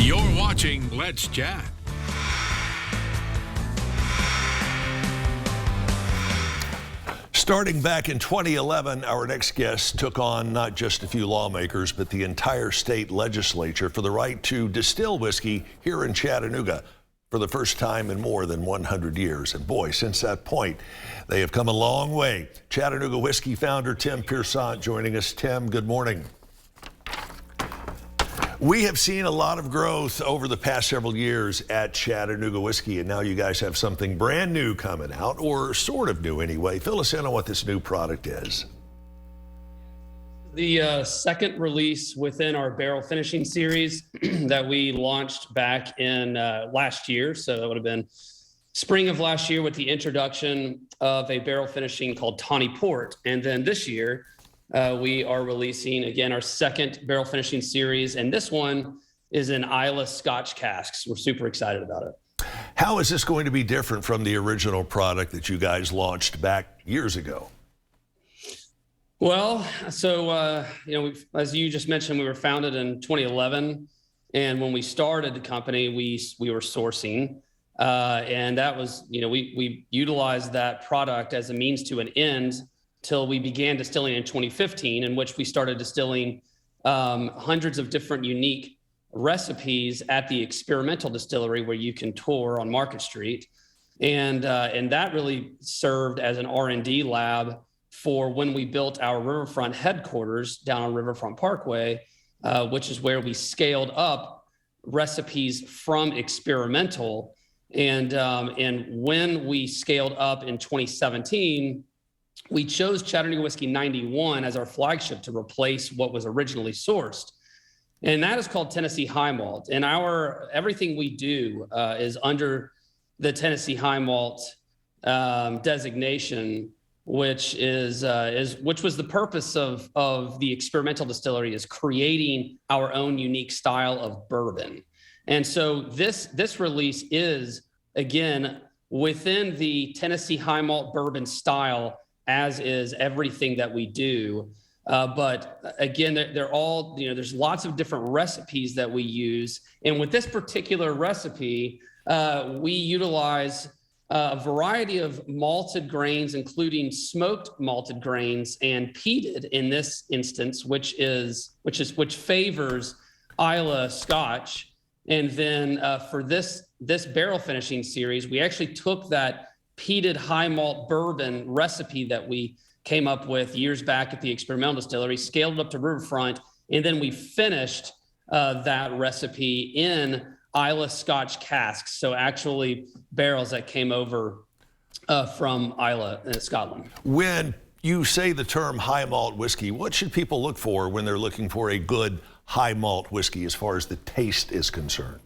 You're watching Let's Chat. Starting back in 2011, our next guest took on not just a few lawmakers, but the entire state legislature for the right to distill whiskey here in Chattanooga for the first time in more than 100 years. And boy, since that point, they have come a long way. Chattanooga Whiskey founder Tim Piersant joining us. Tim, good morning. We have seen a lot of growth over the past several years at Chattanooga Whiskey, and now you guys have something brand new coming out, or sort of new anyway. Fill us in on what this new product is. The second release within our barrel finishing series that we launched back in last year. So that would have been spring of last year with the introduction of a barrel finishing called Tawny Port. And then this year, we are releasing, again, our second barrel finishing series, and this one is in Islay Scotch casks. We're super excited about it. How is this going to be different from the original product that you guys launched back years ago? Well, so, as you just mentioned, we were founded in 2011, and when we started the company, we were sourcing, and that was, we utilized that product as a means to an end till we began distilling in 2015, in which we started distilling hundreds of different unique recipes at the experimental distillery where you can tour on Market Street. And that really served as an R&D lab for when we built our Riverfront headquarters down on Riverfront Parkway, which is where we scaled up recipes from experimental. And when we scaled up in 2017, we chose Chattanooga Whiskey 91 as our flagship to replace what was originally sourced. And that is called Tennessee High Malt. And everything we do is under the Tennessee High Malt designation, which was the purpose of the experimental distillery, is creating our own unique style of bourbon. And so this release is, again, within the Tennessee High Malt bourbon style, as is everything that we do. But again, they're all, there's lots of different recipes that we use. And with this particular recipe, we utilize a variety of malted grains, including smoked malted grains and peated in this instance, which favors Islay Scotch. And then for this barrel finishing series, we actually took that peated high malt bourbon recipe that we came up with years back at the experimental distillery, scaled it up to Riverfront, and then we finished that recipe in Islay Scotch casks. So actually barrels that came over from Islay, Scotland. When you say the term high malt whiskey, what should people look for when they're looking for a good high malt whiskey as far as the taste is concerned?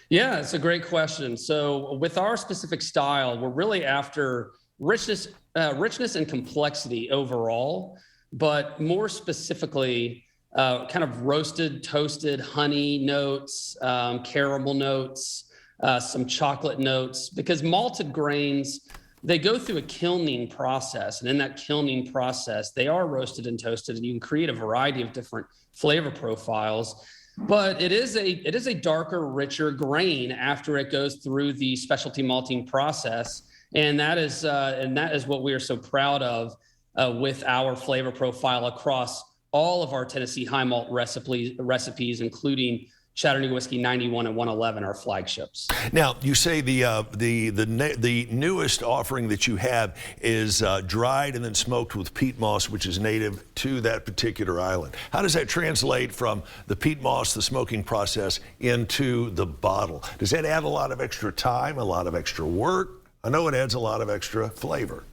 Yeah, it's a great question. So with our specific style, we're really after richness and complexity overall, but more specifically, kind of roasted, toasted honey notes, caramel notes, some chocolate notes, because malted grains, they go through a kilning process. And in that kilning process, they are roasted and toasted, and you can create a variety of different flavor profiles. But it is a darker, richer grain after it goes through the specialty malting process, and that is what we are so proud of with our flavor profile across all of our Tennessee high malt recipes, including Chattanooga Whiskey 91 and 111, our flagships. Now, you say the newest offering that you have is dried and then smoked with peat moss, which is native to that particular island. How does that translate from the peat moss, the smoking process, into the bottle? Does that add a lot of extra time, a lot of extra work? I know it adds a lot of extra flavor.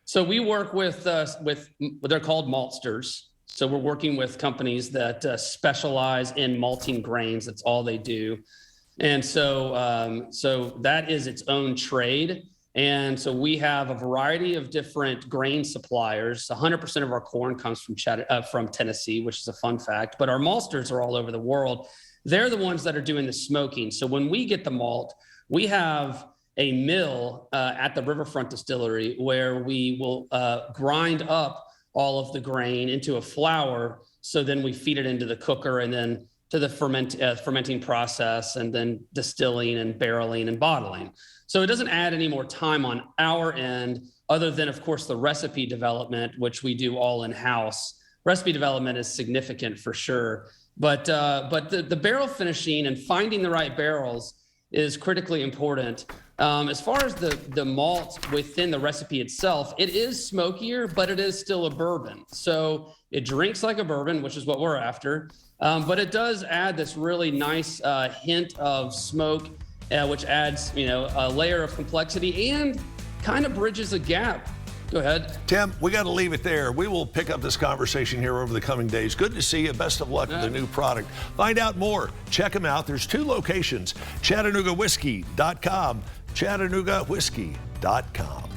So we work with they're called maltsters. So we're working with companies that specialize in malting grains. That's all they do. And so that is its own trade. And so we have a variety of different grain suppliers. 100% of our corn comes from Tennessee, which is a fun fact. But our maltsters are all over the world. They're the ones that are doing the smoking. So when we get the malt, we have a mill at the Riverfront Distillery where we will grind up all of the grain into a flour. So then we feed it into the cooker, and then to the fermenting process, and then distilling and barreling and bottling. So it doesn't add any more time on our end, other than, of course, the recipe development, which we do all in-house. Recipe development is significant for sure, but the barrel finishing and finding the right barrels is critically important. As far as the malt within the recipe itself, it is smokier, but it is still a bourbon. So it drinks like a bourbon, which is what we're after. But it does add this really nice hint of smoke, which adds, a layer of complexity and kind of bridges a gap. Go ahead. Tim, we got to leave it there. We will pick up this conversation here over the coming days. Good to see you. Best of luck with the new product. Find out more. Check them out. There's 2 locations, ChattanoogaWhiskey.com, ChattanoogaWhiskey.com.